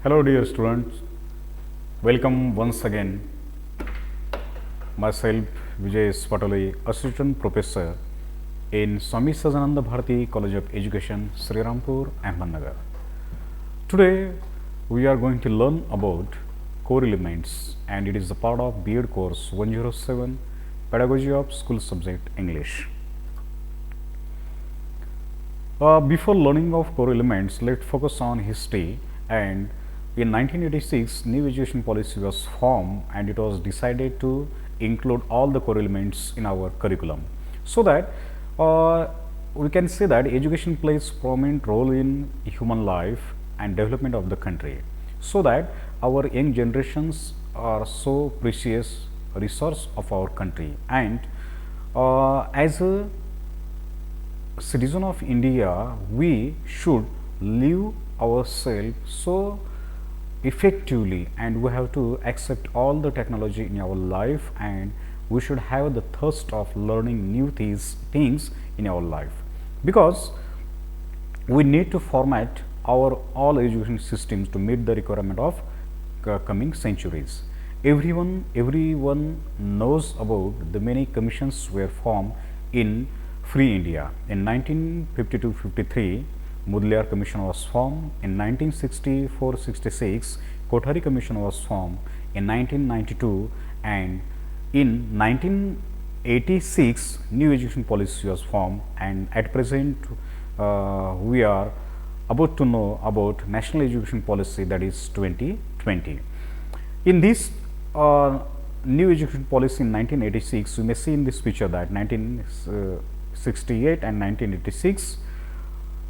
Hello dear students, welcome once again. Myself Vijay Spatali, Assistant Professor in Swami Sajananda Bharati College of Education, Srirampur, Ahmednagar. Today we are going to learn about core elements and it is a part of B.Ed course 107 Pedagogy of School Subject English. Before learning of core elements, let's focus on history. And in 1986, new education policy was formed and it was decided to include all the core elements in our curriculum. So that we can say that education plays prominent role in human life and development of the country. So that our young generations are so precious resource of our country, and as a citizen of India, we should live ourselves so effectively, and we have to accept all the technology in our life, and we should have the thirst of learning new things in our life, because we need to format our all education systems to meet the requirement of coming centuries. Everyone knows about the many commissions were formed in Free India. In 1952-53, Mudaliar Commission was formed. In 1964-66, Kothari Commission was formed. In 1992 and in 1986, new education policy was formed. And at present, we are about to know about national education policy, that is 2020. In this new education policy in 1986, we may see in this picture that 1968 and 1986.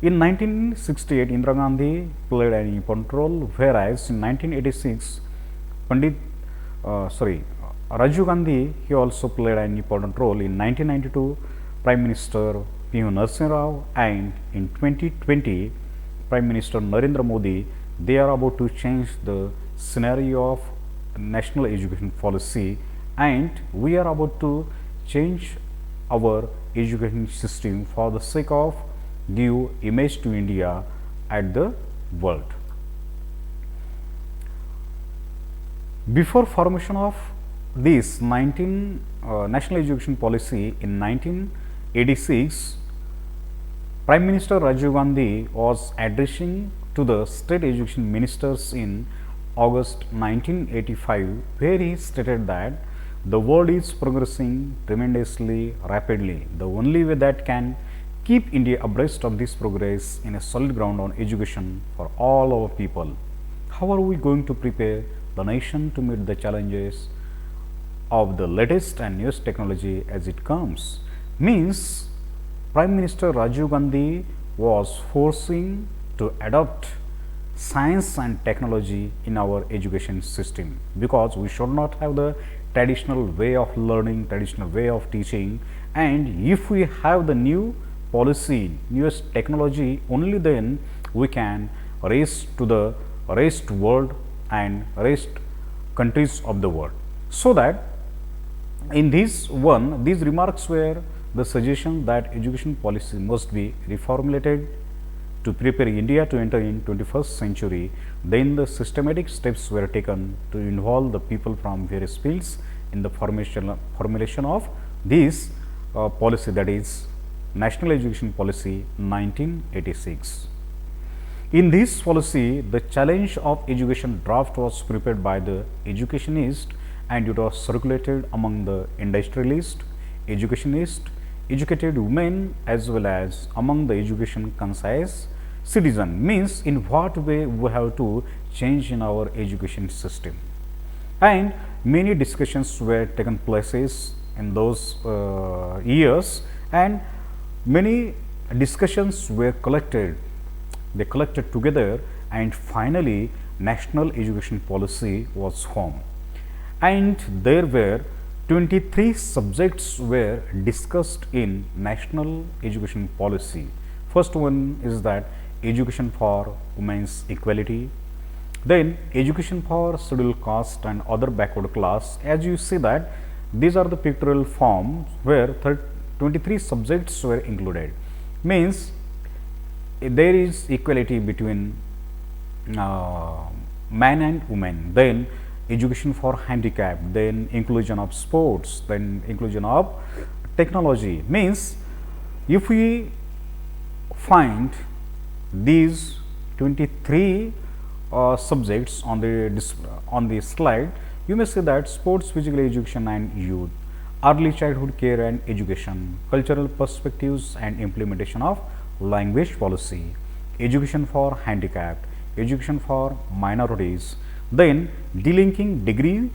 In 1968, Indira Gandhi played an important role, whereas in 1986, Rajiv Gandhi, he also played an important role. In 1992, Prime Minister P.V. Narasimha Rao, and in 2020, Prime Minister Narendra Modi, they are about to change the scenario of national education policy, and we are about to change our education system for the sake of give image to India at the world. Before formation of this national education policy in 1986, Prime Minister Rajiv Gandhi was addressing to the state education ministers in August 1985, where he stated that the world is progressing tremendously rapidly. The only way that can keep India abreast of this progress in a solid ground on education for all our people. How are we going to prepare the nation to meet the challenges of the latest and newest technology as it comes? Means Prime Minister Rajiv Gandhi was forcing to adopt science and technology in our education system, because we should not have the traditional way of learning, traditional way of teaching, and if we have the new policy, newest technology, only then we can race to the rest world and rest countries of the world. So that in these remarks were the suggestion that education policy must be reformulated to prepare India to enter in 21st century. Then the systematic steps were taken to involve the people from various fields in the formulation of this policy, that is National Education Policy 1986. In this policy, the challenge of education draft was prepared by the educationist, and it was circulated among the industrialist, educationist, educated women, as well as among the education conscious citizen. Means in what way we have to change in our education system, and many discussions were taken places in those years, and many discussions were collected together, and finally national education policy was formed, and there were 23 subjects were discussed in national education policy. First one is that education for women's equality, then education for scheduled caste and other backward class. As you see that these are the pictorial forms where 23 subjects were included. Means there is equality between man and woman, then education for handicap, then inclusion of sports, then inclusion of technology. Means if we find these 23 subjects on the slide, you may see that sports, physical education and youth, early childhood care and education, cultural perspectives and implementation of language policy, education for handicapped, education for minorities, then delinking degrees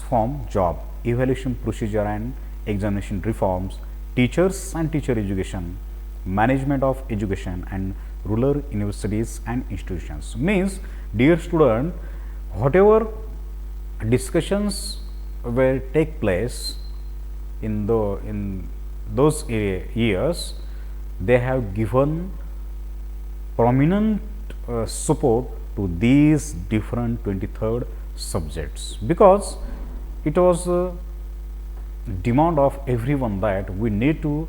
from job, evaluation procedure and examination reforms, teachers and teacher education, management of education and rural universities and institutions. Means, dear student, whatever discussions will take place in those years, they have given prominent support to these different 23rd subjects, because it was a demand of everyone that we need to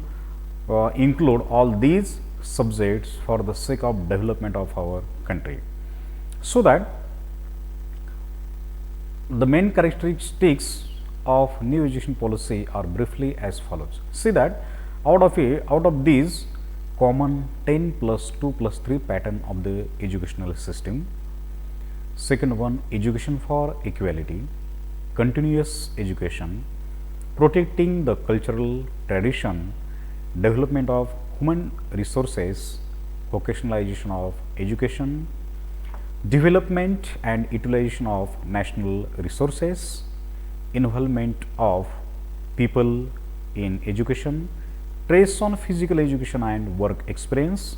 include all these subjects for the sake of development of our country. So that the main characteristics of new education policy are briefly as follows. See that out of these common 10 plus 2 plus 3 pattern of the educational system. Second one, education for equality, continuous education, protecting the cultural tradition, development of human resources, vocationalization of education, development and utilization of national resources, involvement of people in education, trace on physical education and work experience,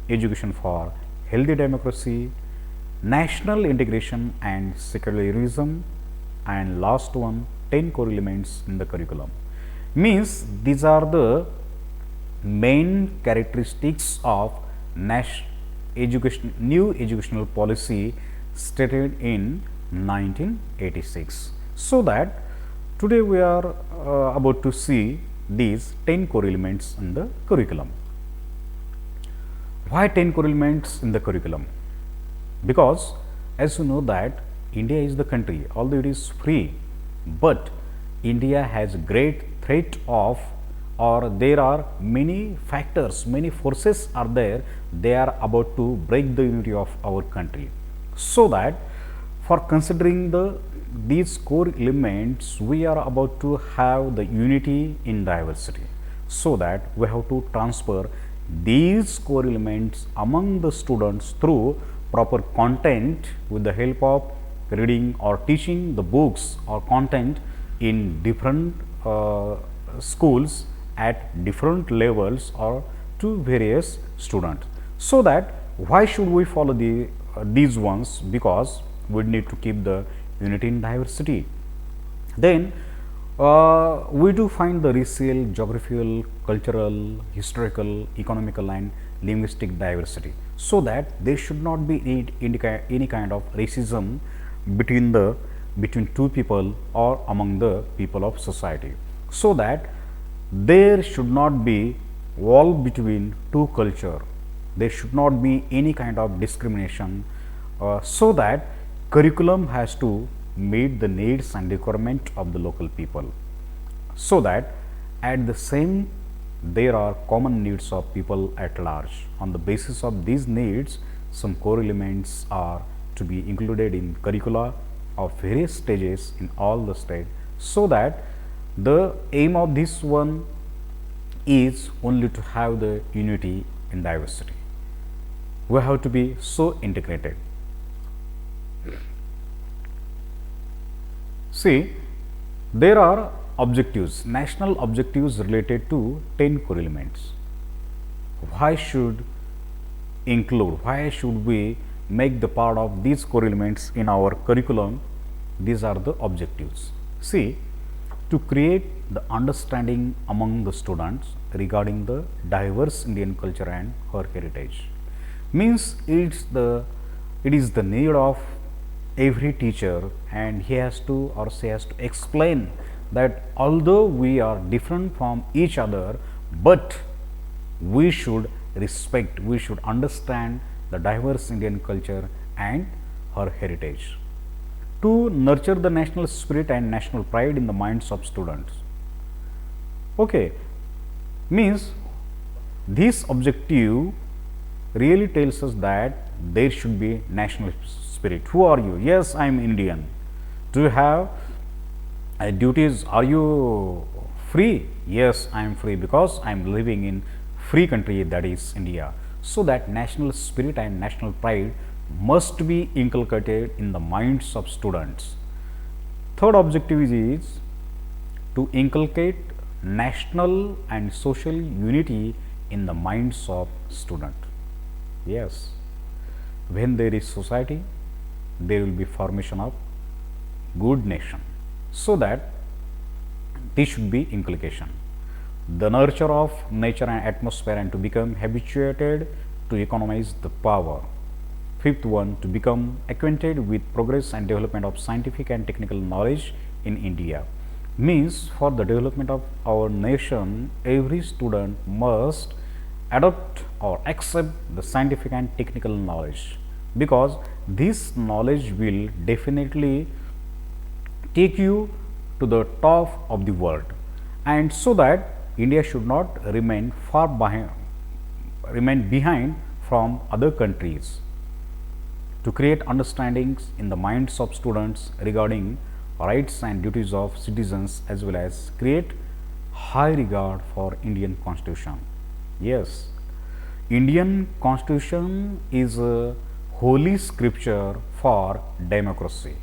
education for healthy democracy, national integration and secularism, and last one, 10 core elements in the curriculum. Means these are the main characteristics of new educational policy stated in 1986. So that today we are about to see these 10 core elements in the curriculum. Why 10 core elements in the curriculum? Because as you know that India is the country, although it is free, but India has great threat of, or there are many factors, many forces are there, they are about to break the unity of our country. So that for considering these core elements, we are about to have the unity in diversity. So that we have to transfer these core elements among the students through proper content with the help of reading or teaching the books or content in different schools at different levels or to various students. So that why should we follow these ones? Because we need to keep the unity in diversity. Then we do find the racial, geographical, cultural, historical, economical and linguistic diversity, so that there should not be any kind of racism between two people or among the people of society. So that there should not be wall between two culture, there should not be any kind of discrimination, so that curriculum has to meet the needs and requirement of the local people, so that at the same there are common needs of people at large. On the basis of these needs, some core elements are to be included in curricula of various stages in all the state, so that the aim of this one is only to have the unity in diversity. We have to be so integrated. See, there are objectives, national objectives related to 10 core elements. Why should we make the part of these core elements in our curriculum? These are the objectives. See, to create the understanding among the students regarding the diverse Indian culture and her heritage. Means it is the need of every teacher, and he has to or she has to explain that although we are different from each other, but we should respect, we should understand the diverse Indian culture and her heritage. To nurture the national spirit and national pride in the minds of students. Okay, means this objective really tells us that there should be national spirit. Who are you? Yes, I am Indian. Do you have duties? Are you free? Yes, I am free because I am living in free country, that is India. So that national spirit and national pride must be inculcated in the minds of students. Third objective is to inculcate national and social unity in the minds of student. Yes, when there is society, there will be formation of good nation. So that this should be inculcation. The nurture of nature and atmosphere, and to become habituated to economize the power. Fifth one, to become acquainted with progress and development of scientific and technical knowledge in India. Means for the development of our nation, every student must adopt or accept the scientific and technical knowledge, because this knowledge will definitely take you to the top of the world, and so that India should not remain behind from other countries. To create understandings in the minds of students regarding rights and duties of citizens, as well as create high regard for Indian Constitution. Yes, Indian Constitution is a holy scripture for democracy,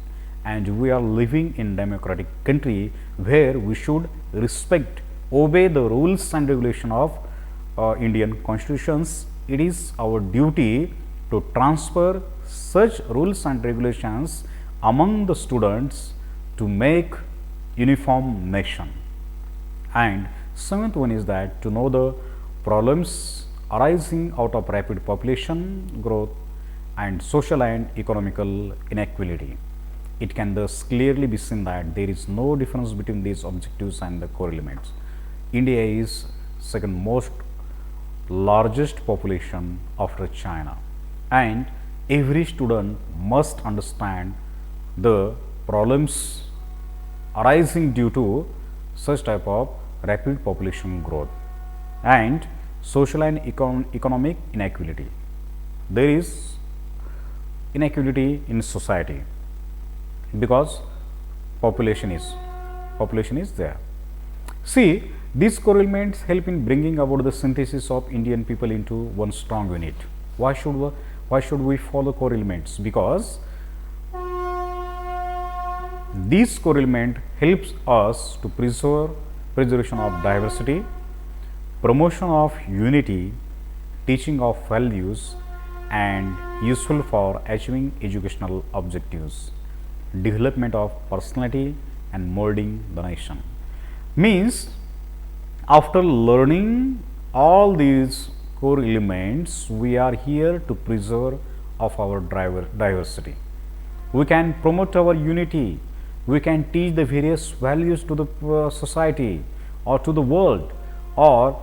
and we are living in democratic country where we should respect, obey the rules and regulation of Indian constitutions. It is our duty to transfer such rules and regulations among the students to make uniform nation. And seventh one is that to know the problems arising out of rapid population growth and social and economical inequality. It can thus clearly be seen that there is no difference between these objectives and the core elements. India is second most largest population after China, and every student must understand the problems arising due to such type of rapid population growth and social and economic inequality. There is inequality in society because population is there. See, these core elements help in bringing about the synthesis of Indian people into one strong unit. Why should we follow core elements? Because these core element helps us to preservation of diversity, promotion of unity, teaching of values, and useful for achieving educational objectives, development of personality, and molding the nation. Means after learning all these core elements, we are here to preserve of our diversity. We can promote our unity. We can teach the various values to the society or to the world, or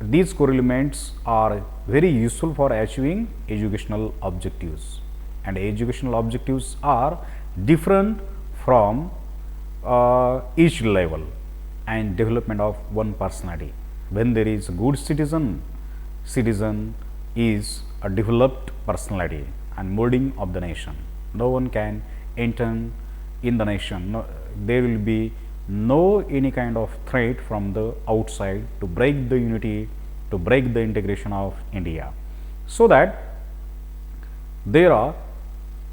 these core elements are very useful for achieving educational objectives, and educational objectives are different from each level and development of one personality. When there is a good citizen is a developed personality and molding of the nation. No one can enter in the nation. No, there will be no any kind of threat from the outside to break the unity, to break the integration of India. So that there are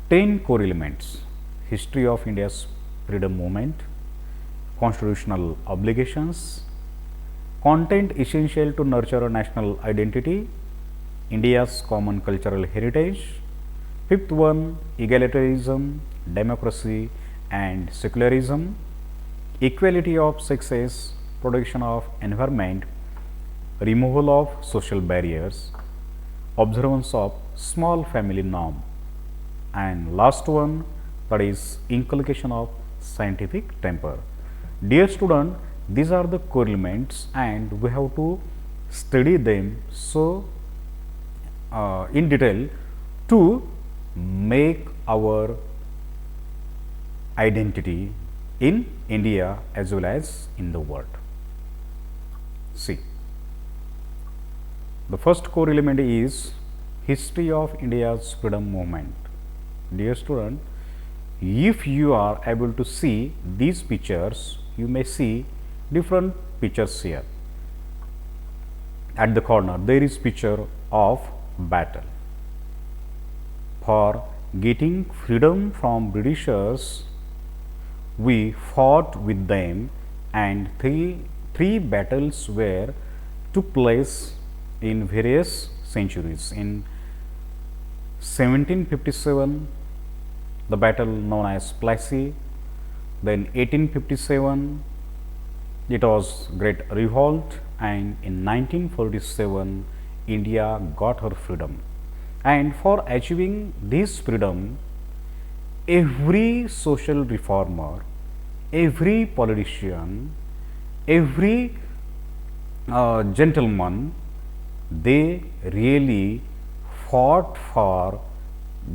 10 core elements: history of India's freedom movement, constitutional obligations, content essential to nurture a national identity, India's common cultural heritage. Fifth one, egalitarianism, democracy and secularism, equality of sexes, protection of environment, removal of social barriers, observance of small family norm, and last one, that is inculcation of scientific temper. Dear student, these are the core elements and we have to study them so in detail to make our identity in India as well as in the world. See, the first core element is history of India's freedom movement. Dear student, if you are able to see these pictures, you may see different pictures here. At the corner, there is picture of battle. For getting freedom from Britishers, we fought with them, and three battles were took place in various centuries. In 1757, the battle known as Plassey. Then 1857, it was Great Revolt, and in 1947, India got her freedom. And for achieving this freedom, every social reformer, every politician, every gentleman, they really fought for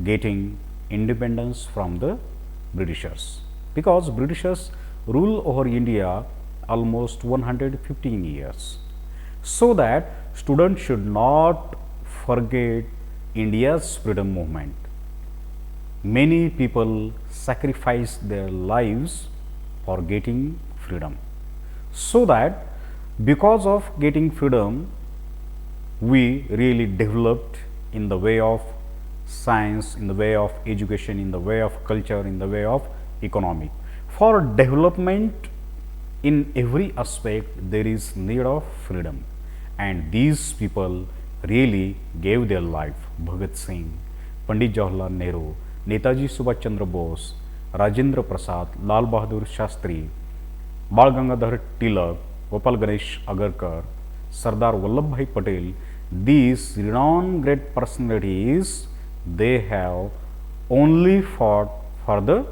getting independence from the Britishers, because Britishers rule over India almost 115 years. So that students should not forget India's freedom movement. Many people sacrificed their lives for getting freedom. So that because of getting freedom, we really developed in the way of science, in the way of education, in the way of culture, in the way of economy. For development in every aspect, there is need of freedom, and these people really gave their life. Bhagat Singh, Pandit Jawaharlal Nehru, Netaji Subhash Chandra Bose, Rajendra Prasad, Lal Bahadur Shastri, Bal Gangadhar Tilak, Gopal Ganesh Agarkar, Sardar Vallabhbhai Patel. These renowned great personalities, they have only fought for the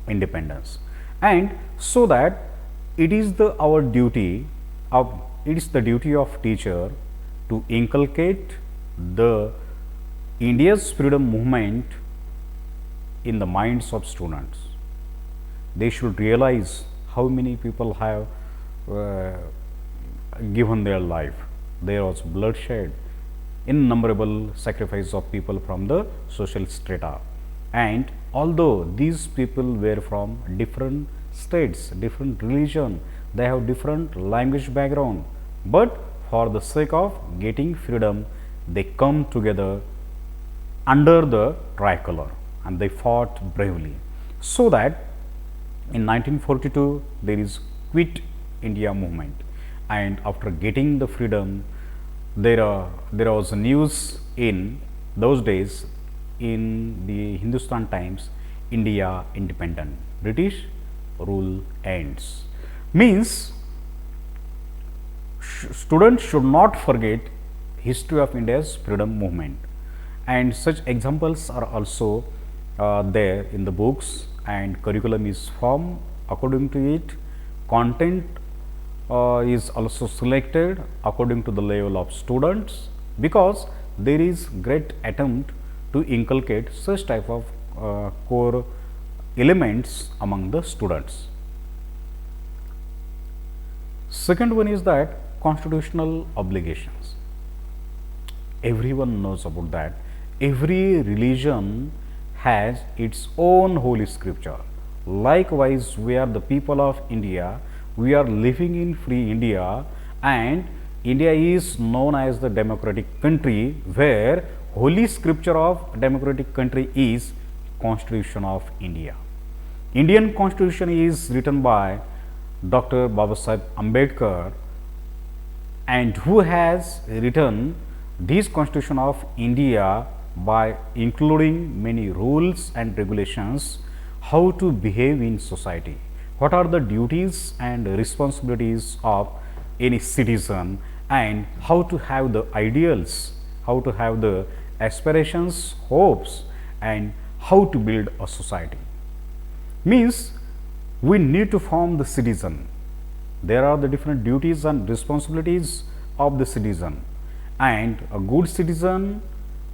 independence, and so that it is the duty of teacher to inculcate the India's freedom movement in the minds of students. They should realize how many people have given their life. There was bloodshed, innumerable sacrifice of people from the social strata, and although these people were from different states, different religion, they have different language background, but for the sake of getting freedom, they come together under the tricolor and they fought bravely. So that in 1942 there is Quit India movement, and after getting the freedom, there was news in those days in the Hindustan Times, India independent, British rule ends. Means students should not forget history of India's freedom movement, and such examples are also there in the books, and curriculum is formed according to it. Content is also selected according to the level of students, because there is great attempt to inculcate such type of core elements among the students. Second one is that constitutional obligations. Everyone knows about that. Every religion has its own holy scripture. Likewise, we are the people of India. We are living in free India, and India is known as the democratic country, where holy scripture of democratic country is Constitution of India. Indian Constitution is written by Dr. Babasaheb Ambedkar, and who has written this Constitution of India by including many rules and regulations how to behave in society, what are the duties and responsibilities of any citizen, and how to have the ideals, how to have the aspirations, hopes, and how to build a society. Means we need to form the citizen. There are the different duties and responsibilities of the citizen, and a good citizen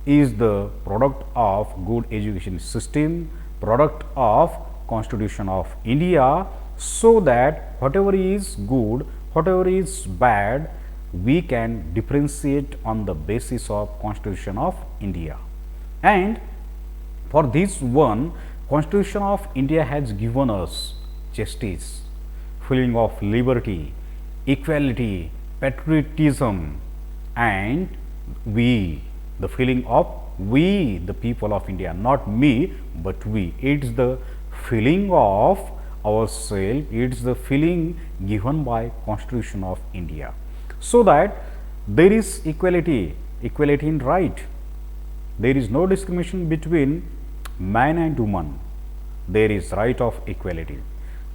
is the product of good education system, product of Constitution of India, so that whatever is good, whatever is bad, we can differentiate on the basis of Constitution of India. And for this one, Constitution of India has given us justice, feeling of liberty, equality, patriotism, and we, the feeling of we, the people of India, not me, but we. It's the feeling of ourselves, it's the feeling given by Constitution of India. So that there is equality, equality in right. There is no discrimination between man and woman. There is right of equality.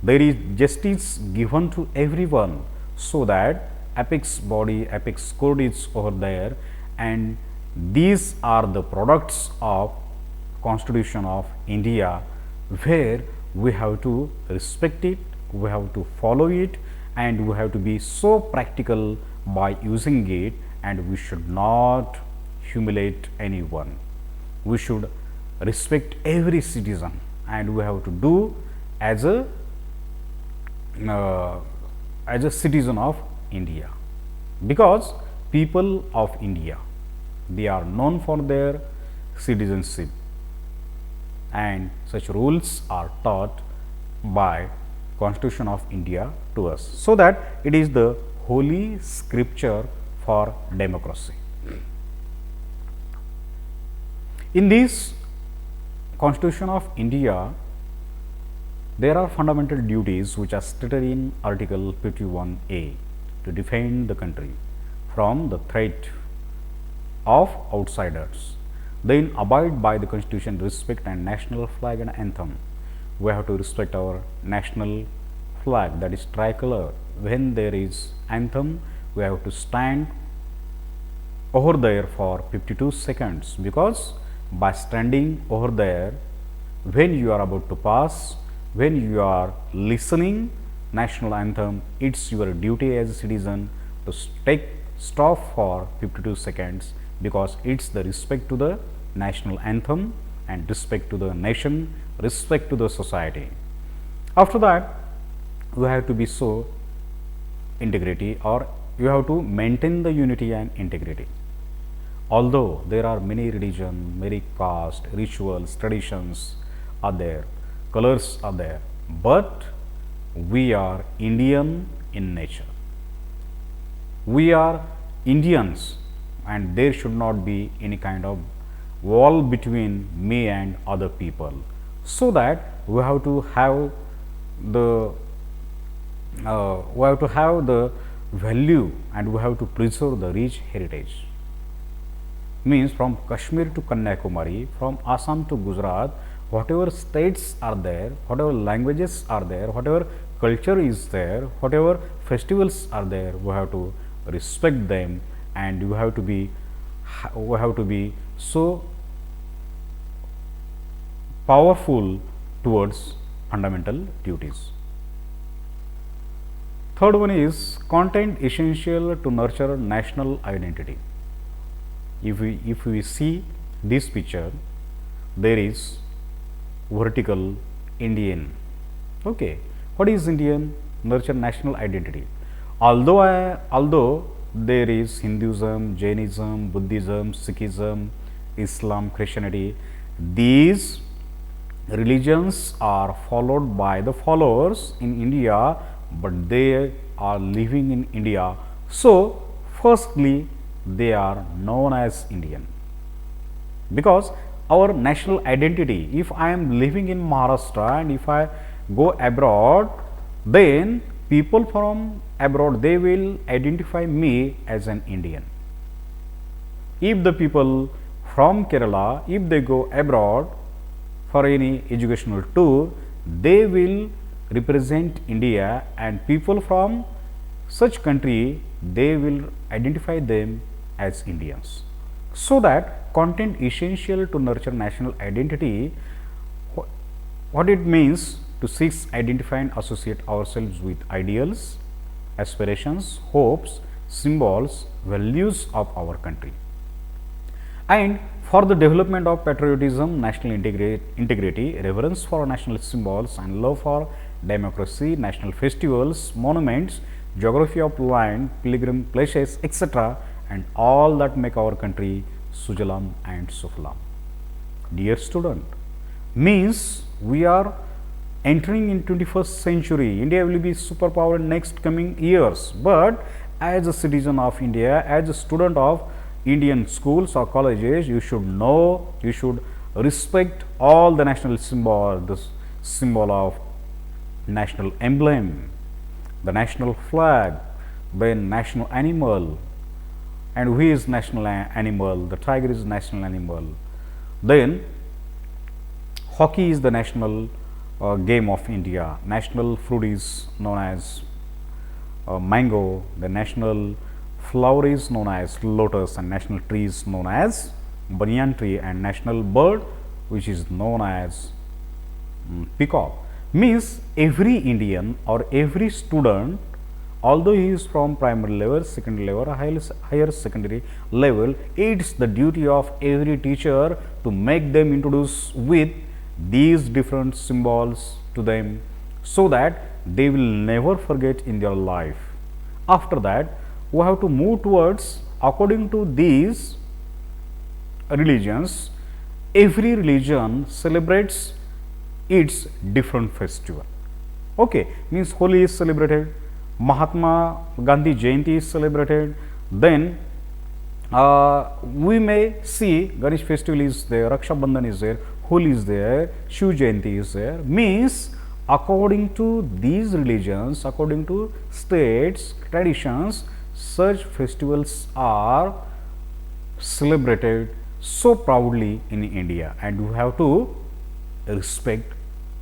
There is justice given to everyone, so that apex body, apex code is over there, and these are the products of Constitution of India, where we have to respect it, we have to follow it, and we have to be so practical by using it, and we should not humiliate anyone. We should respect every citizen, and we have to do as a citizen of India, because people of India, they are known for their citizenship, and such rules are taught by Constitution of India to us, so that it is the holy scripture for democracy. In this Constitution of India, there are fundamental duties which are stated in Article 51A to defend the country from the threat of outsiders. Then abide by the Constitution, respect and national flag and anthem. We have to respect our national flag, that is tricolor. When there is anthem, we have to stand over there for 52 seconds, because by standing over there, when you are about to pass, when you are listening national anthem, it's your duty as a citizen to stop for 52 seconds, because it's the respect to the national anthem and respect to the nation, respect to the society. After that, we have to be so integrity, or you have to maintain the unity and integrity. Although there are many religion, many caste, rituals, traditions are there, colors are there, but we are Indian in nature. We are Indians, and there should not be any kind of wall between me and other people, so that we have to have the value, and we have to preserve the rich heritage. Means from Kashmir to Kanyakumari, from Assam to Gujarat, whatever states are there, whatever languages are there, whatever culture is there, whatever festivals are there, we have to respect them, and we have to be so powerful towards fundamental duties. Third one is content essential to nurture national identity. If we see this picture, there is vertical Indian. Okay, what is Indian? Nurture national identity. Although there is Hinduism, Jainism, Buddhism, Sikhism, Islam, Christianity, these religions are followed by the followers in India, but they are living in India. So, firstly, they are known as Indian, because our national identity, if I am living in Maharashtra and if I go abroad, then people from abroad, they will identify me as an Indian. If the people from Kerala, if they go abroad for any educational tour, they will represent India, and people from such country, they will identify them as Indians. So that content essential to nurture national identity, what it means to seek, identify and associate ourselves with ideals, aspirations, hopes, symbols, values of our country. And For the development of patriotism, national integrity, reverence for national symbols, and love for democracy, national festivals, monuments, geography of land, pilgrim places, etc., and all that make our country Sujalam and Suflam. Dear student, means we are entering in 21st century. India will be superpower in next coming years, but as a citizen of India, as a student of Indian schools or colleges, you should know, you should respect all the national symbol, the symbol of national emblem, the national flag, then national animal. And who is national animal? The tiger is national animal. Then hockey is the national game of India. National fruit is known as mango. The national flower is known as lotus, and national tree is known as banyan tree, and national bird which is known as peacock. Means every Indian or every student, although he is from primary level, secondary level, or higher secondary level, it's the duty of every teacher to make them introduce with these different symbols to them, so that they will never forget in their life. After that, we have to move towards, according to these religions, every religion celebrates its different festival. Okay, means Holi is celebrated, Mahatma Gandhi Jayanti is celebrated, then we may see Ganesh festival is there, Raksha Bandhan is there, Holi is there, Shiv Jayanti is there. Means according to these religions, according to states, traditions, such festivals are celebrated so proudly in India, and we have to respect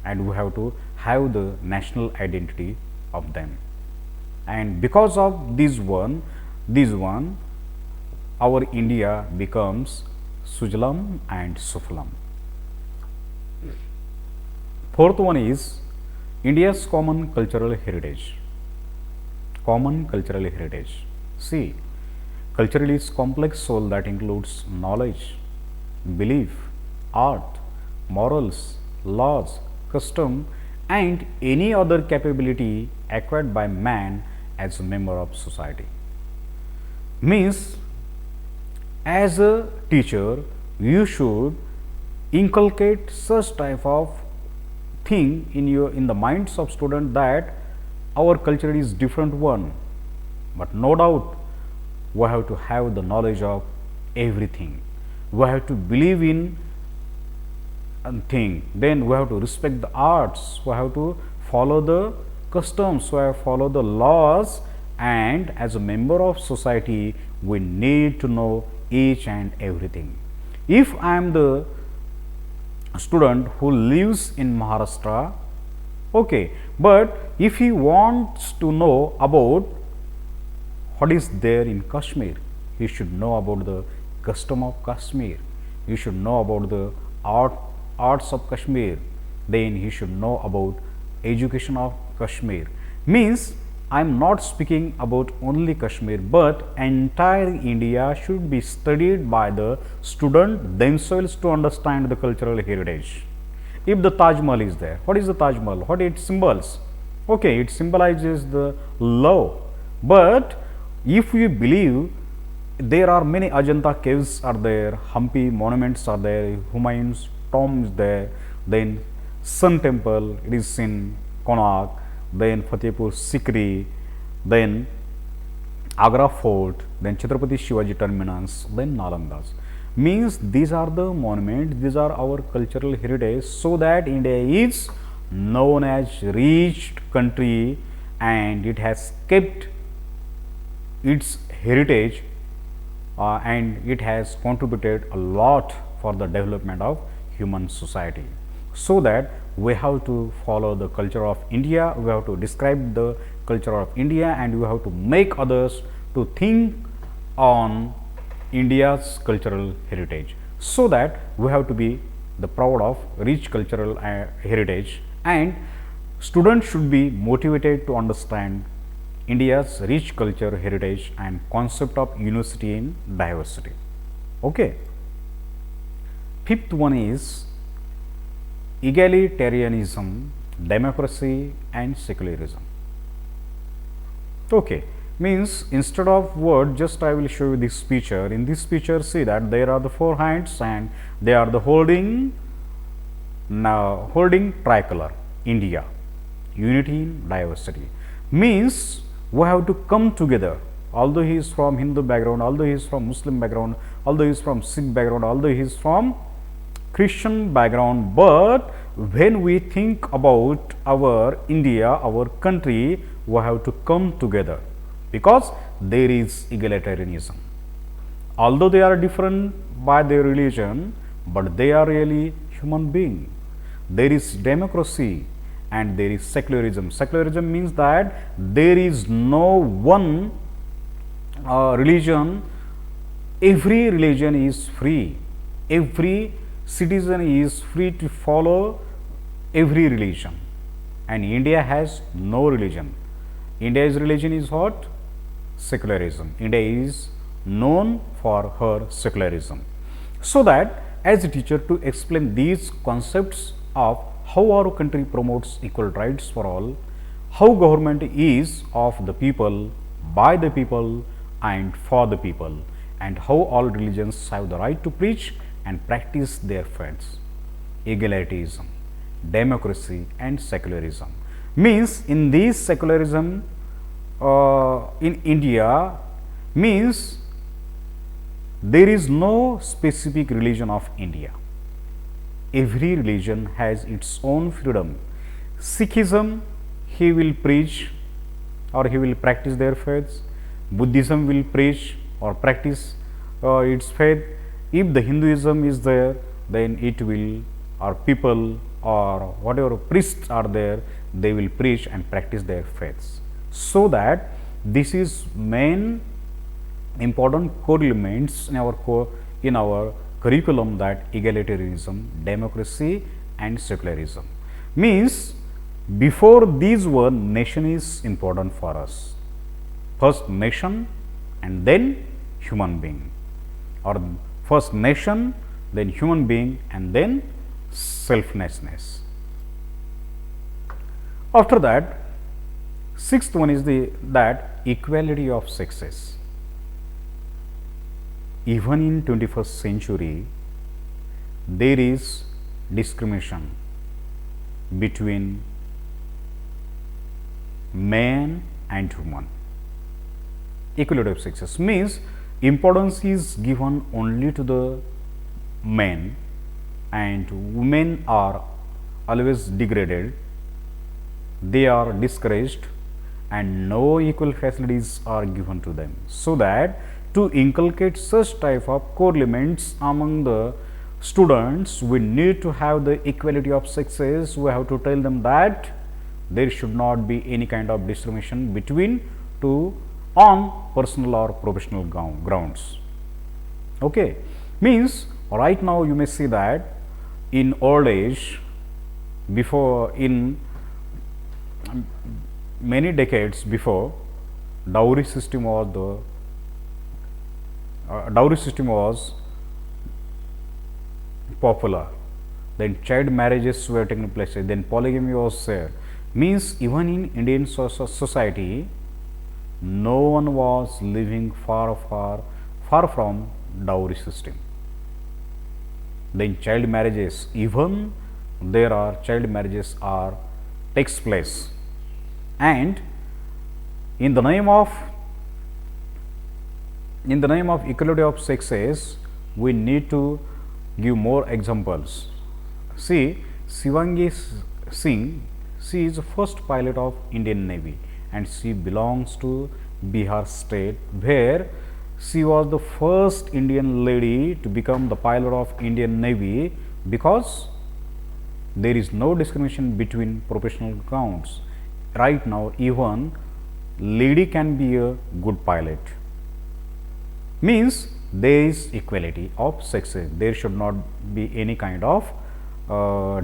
and we have to have the national identity of them. And because of this one, our India becomes Sujalam and Suflam. Fourth one is India's common cultural heritage. Common cultural heritage. See, culture is complex soul that includes knowledge, belief, art, morals, laws, custom, and any other capability acquired by man as a member of society. Means, as a teacher, you should inculcate such type of thing in the minds of student that our culture is different one, but no doubt we have to have the knowledge of everything. We have to believe in a thing, then we have to respect the arts, we have to follow the customs, we have to follow the laws, and as a member of society we need to know each and everything. If I am the student who lives in Maharashtra, okay, but if he wants to know about what is there in Kashmir, he should know about the custom of Kashmir, he should know about the arts of Kashmir, then he should know about education of Kashmir. Means I am not speaking about only Kashmir, but entire India should be studied by the student themselves to understand the cultural heritage. If the Taj Mahal is there, what is the Taj Mahal? What it symbols? Okay, it symbolizes the love. But if you believe there are many Ajanta caves are there, Hampi monuments are there, Humayun's tomb is there, then Sun Temple, it is in Konark, then Fatehpur Sikri, then Agra Fort, then Chhatrapati Shivaji Terminus, then Nalandas. Means these are the monuments, these are our cultural heritage, so that India is known as rich country and it has kept its heritage and it has contributed a lot for the development of human society. So that we have to follow the culture of India, we have to describe the culture of India, and we have to make others to think on India's cultural heritage, so that we have to be the proud of rich cultural heritage, and students should be motivated to understand India's rich culture heritage and concept of unity in diversity. Okay. Fifth one is egalitarianism, democracy and secularism. Okay, means instead of word, just I will show you this picture. In this picture, see that there are the four hands and they are the holding tricolor, India, unity in diversity. Means we have to come together. Although he is from Hindu background, although he is from Muslim background, although he is from Sikh background, although he is from Christian background, but when we think about our India, our country, we have to come together because there is egalitarianism. Although they are different by their religion, but they are really human beings. There is democracy and there is secularism. Secularism means that there is no one religion. Every religion is free. Every citizen is free to follow every religion, and India has no religion. India's religion is what? Secularism. India is known for her secularism. So that as a teacher, to explain these concepts of how our country promotes equal rights for all, how government is of the people, by the people and for the people, and how all religions have the right to preach and practice their faiths. Egalitarianism, democracy and secularism. Means in this secularism in India, means there is no specific religion of India. Every religion has its own freedom. Sikhism, he will preach or he will practice their faiths. Buddhism will preach or practice its faith. If the Hinduism is there, then it will, or people or whatever priests are there, they will preach and practice their faiths. So that this is main important core elements in our curriculum, that egalitarianism, democracy and secularism. Means before these one, nation is important for us. First nation and then human being, or first nation, then human being and then selflessness. After that, sixth one is that equality of sexes. Even in 21st century, there is discrimination between man and woman. Equality of sexes means importance is given only to the men, and women are always degraded, they are discouraged, and no equal facilities are given to them. So that to inculcate such type of core elements among the students, we need to have the equality of sexes. We have to tell them that there should not be any kind of discrimination between two on personal or professional grounds. Okay, means right now you may see that in old age, before, in many decades before, dowry system was popular. Then child marriages were taking place. Then polygamy was there. Means even in Indian society, no one was living far from dowry system. Then child marriages, even there are child marriages are takes place, and in the name of equality of sexes, we need to give more examples. See, Shivangi Singh, she is the first pilot of Indian Navy, and she belongs to Bihar state, where she was the first Indian lady to become the pilot of Indian Navy, because there is no discrimination between professional grounds. Right now, even lady can be a good pilot. Means there is equality of sexes. There should not be any kind of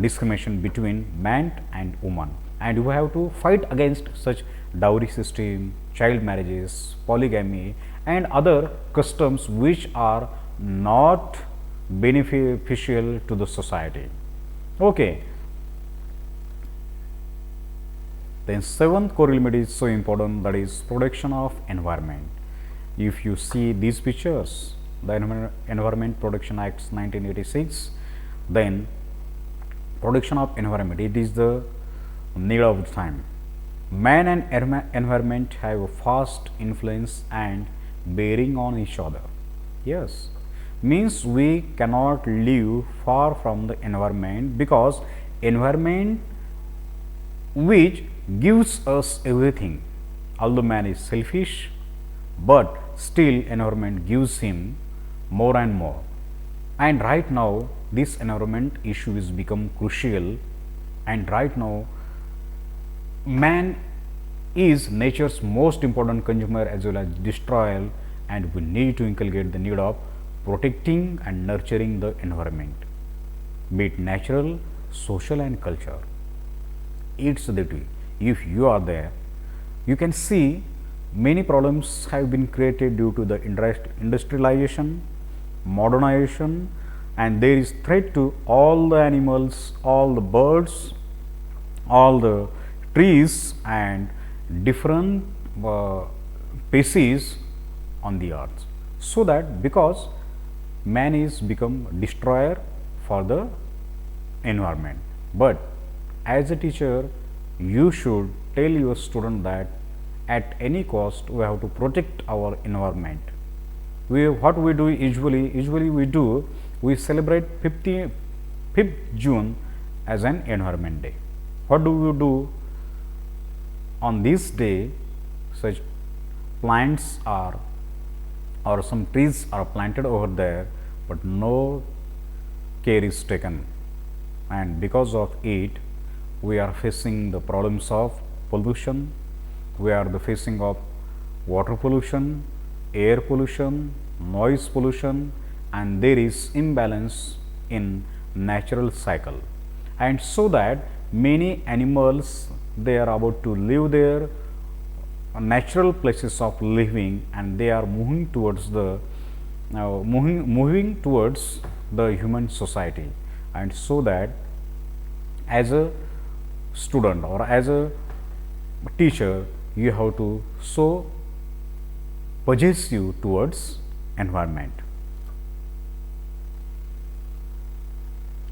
discrimination between man and woman, and you have to fight against such dowry system, child marriages, polygamy and other customs which are not beneficial to the society. Okay. Then seventh core element is so important, that is protection of environment. If you see these pictures, the Environment Protection Act 1986, then protection of environment, it is the need of the time. Man and environment have a fast influence and bearing on each other. Yes, means we cannot live far from the environment, because environment which gives us everything. Although man is selfish, but still environment gives him more and more. And right now this environment issue is become crucial, and right now man is nature's most important consumer as well as destroyer, and we need to inculcate the need of protecting and nurturing the environment, be it natural, social and culture. It's the duty. If you are there, you can see many problems have been created due to the industrialization, modernization, and there is threat to all the animals, all the birds, all the trees and different species on the earth. So that because man is become destroyer for the environment, but as a teacher you should tell your student that at any cost we have to protect our environment. What we do usually we celebrate 5th June as an environment day. What do we do on this day? Such plants are or some trees are planted over there, but no care is taken, and because of it we are facing the problems of pollution, we are the facing of water pollution, air pollution, noise pollution, and there is imbalance in natural cycle. And so that many animals, they are about to leave their natural places of living, and they are moving towards the moving towards the human society. And so that as a student or as a teacher, you have to so possessive towards environment.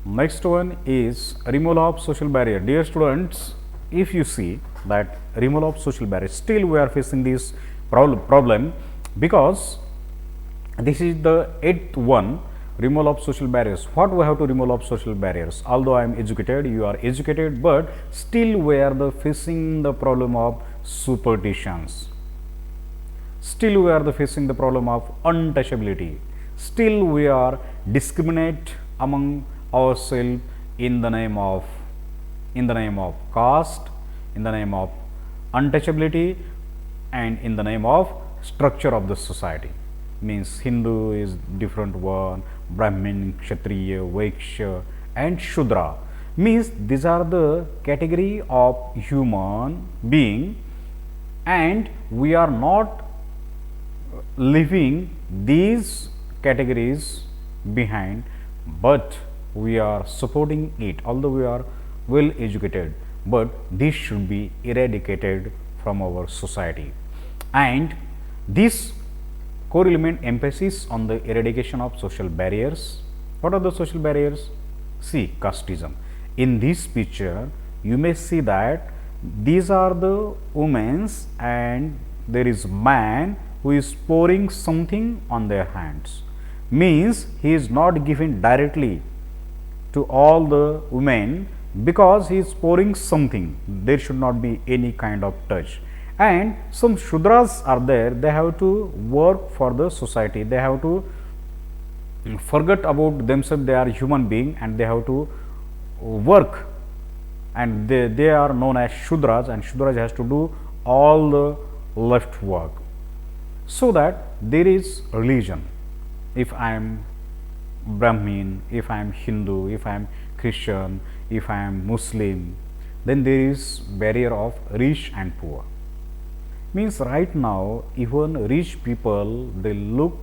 Next one is removal of social barrier. Dear students, if you see that removal of social barrier, still we are facing this problem, because this is the 8th one, removal of social barriers. What we have to remove of social barriers? Although I am educated, you are educated, but still we are the facing the problem of superstitions. Still we are the facing the problem of untouchability. Still we are discriminate among ourselves in the name of caste, in the name of untouchability, and in the name of structure of the society. Means Hindu is different one, Brahmin, Kshatriya, Vaishya and Shudra. Means these are the category of human being, and we are not leaving these categories behind, but we are supporting it. Although we are well educated, but this should be eradicated from our society. And this core element emphasis on the eradication of social barriers. What are the social barriers? See, casteism. In this picture you may see that these are the women's, and there is man who is pouring something on their hands. Means he is not giving directly to all the women, because he is pouring something. There should not be any kind of touch. And some Shudras are there, they have to work for the society, they have to forget about themselves, they are human being and they have to work, and they are known as Shudras, and Shudras has to do all the left work. So that there is religion. If I am Brahmin, if I am Hindu, if I am Christian, if I am Muslim, then there is barrier of rich and poor. Means right now even rich people, they look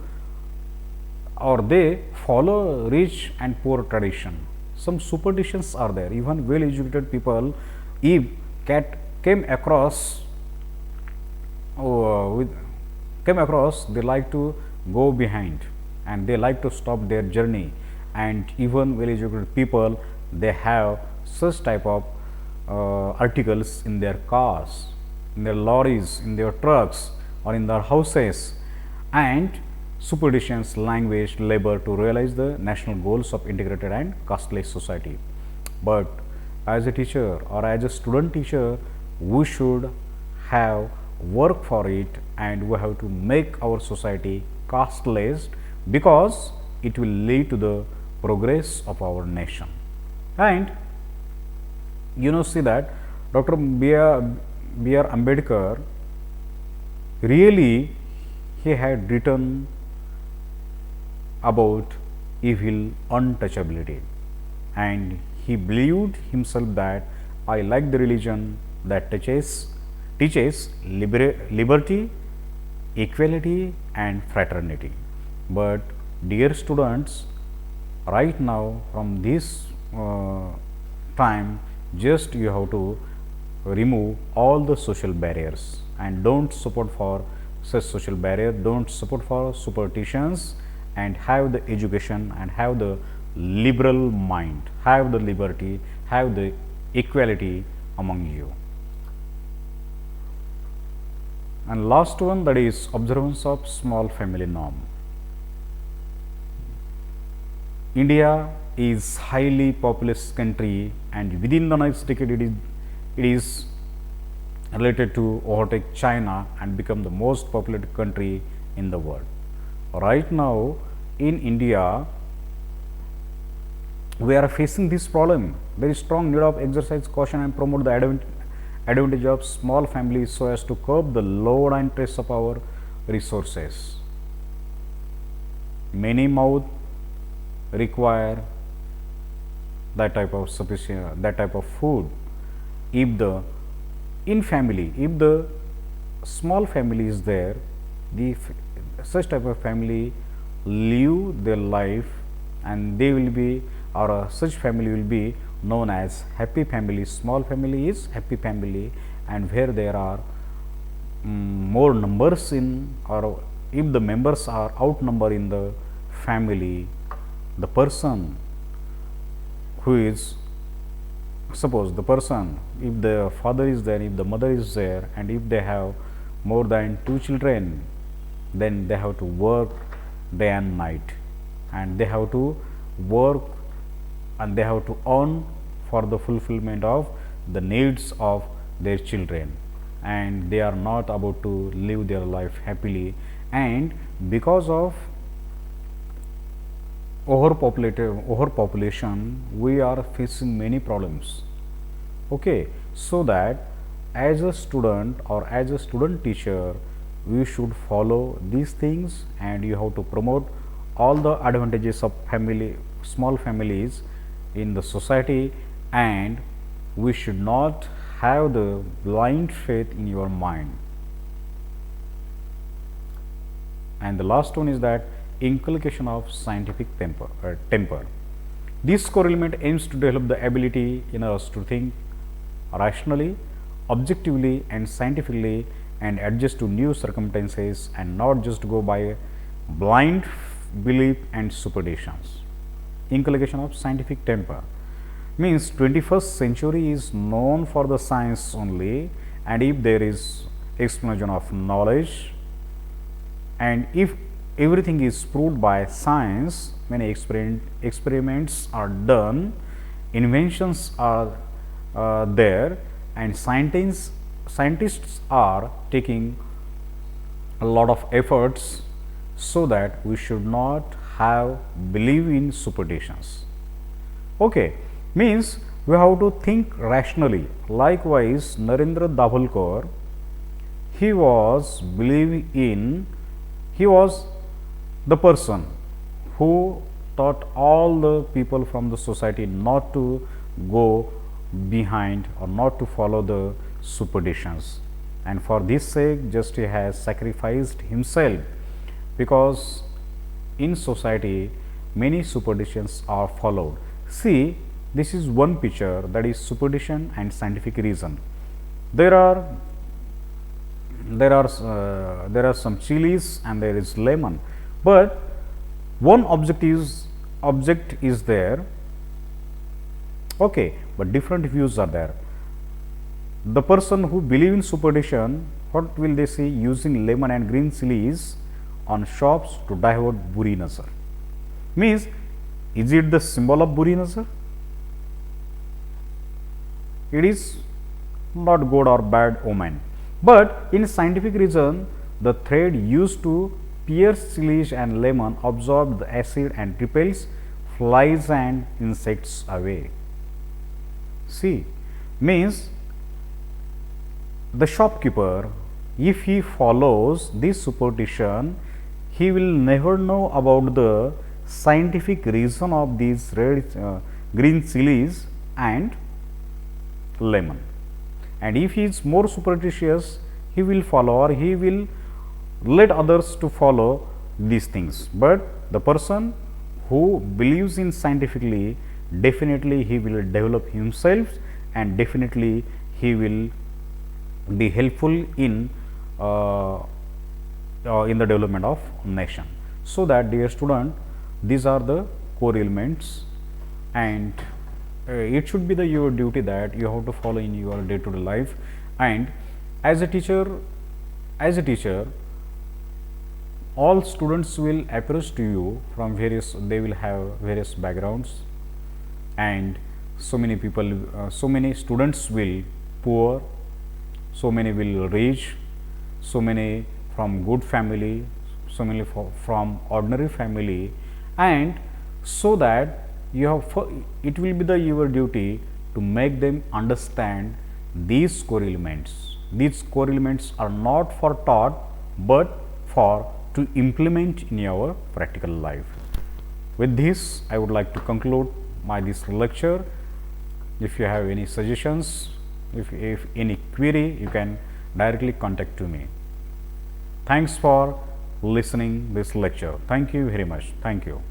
or they follow rich and poor tradition. Some superstitions are there. Even well educated people, if cat came across with came across, they like to go behind and they like to stop their journey. And even well educated people, they have such type of articles in their cars, in their lorries, in their trucks, or in their houses. And superstitions, language, labor to realize the national goals of integrated and casteless society. But as a teacher or as a student teacher, we should have work for it, and we have to make our society casteless, because it will lead to the progress of our nation. And see that Dr. B.R. Ambedkar, really he had written about evil untouchability, and he believed himself that I like the religion that teaches liberty, equality and fraternity. But dear students, right now from this time, just you have to remove all the social barriers and don't support for such social barrier, don't support for superstitions, and have the education and have the liberal mind, have the liberty, have the equality among you. And last one, that is observance of small family norm. India is highly populous country, and within the next decade it is related to overtake China and become the most populated country in the world. Right now in India, we are facing this problem. There is strong need of exercise caution and promote the advantage of small families so as to curb the load and stress of our resources. Many mouth require that type of sufficient, that type of food. If the if the small family is there, the such type of family live their life, and they will be, or such family will be known as happy family. Small family is happy family, and where there are more numbers in, or if the members are outnumbered in the family, the person who is, suppose the person, if the father is there, if the mother is there, and if they have more than 2 children, then they have to work day and night, and they have to work and they have to earn for the fulfillment of the needs of their children, and they are not about to live their life happily. And because of overpopulation, we are facing many problems. Okay, so that as a student or as a student teacher, we should follow these things, and you have to promote all the advantages of family, small families in the society, and we should not have the blind faith in your mind. And the last one is that inculcation of scientific temper. This core element aims to develop the ability in us to think rationally, objectively and scientifically, and adjust to new circumstances, and not just go by blind belief and superstitions. Inculcation of scientific temper means 21st century is known for the science only, and if there is explosion of knowledge, and if everything is proved by science, many experiments are done, inventions are there, and scientists are taking a lot of efforts, so that we should not have believe in superstitions. Okay, means we have to think rationally. Likewise, Narendra Dabholkar, he was the person who taught all the people from the society not to go behind or not to follow the superstitions, and for this sake just he has sacrificed himself, because in society many superstitions are followed. See, this is one picture, that is superstition and scientific reason. There are there are some chilies and there is lemon, but one object is there, okay, but different views are there. The person who believe in superstition, what will they say? Using lemon and green chilies on shops to divert buri nazar. Means, is it the symbol of buri nazar? It is not good or bad omen. But in scientific reason, the thread used to pierce chilies and lemon absorb the acid and repels flies and insects away. See, means the shopkeeper, if he follows this superstition, he will never know about the scientific reason of these green chilies and lemon. And if he is more superstitious, he will follow or he will let others to follow these things. But the person who believes in scientifically, definitely he will develop himself and definitely he will be helpful in the development of nation. So that, dear student, these are the core elements, and it should be your duty that you have to follow in your day to day life. And as a teacher, all students will approach to you from various, they will have various backgrounds, and so many people, so many students will poor, so many will rich, so many from good family, so many from ordinary family, and so that you have, it will be your duty to make them understand these core elements. These core elements are not for taught, but for to implement in your practical life. With this, I would like to conclude this lecture. If you have any suggestions, if any query, you can directly contact to me. Thanks for listening this lecture. Thank you very much. Thank you.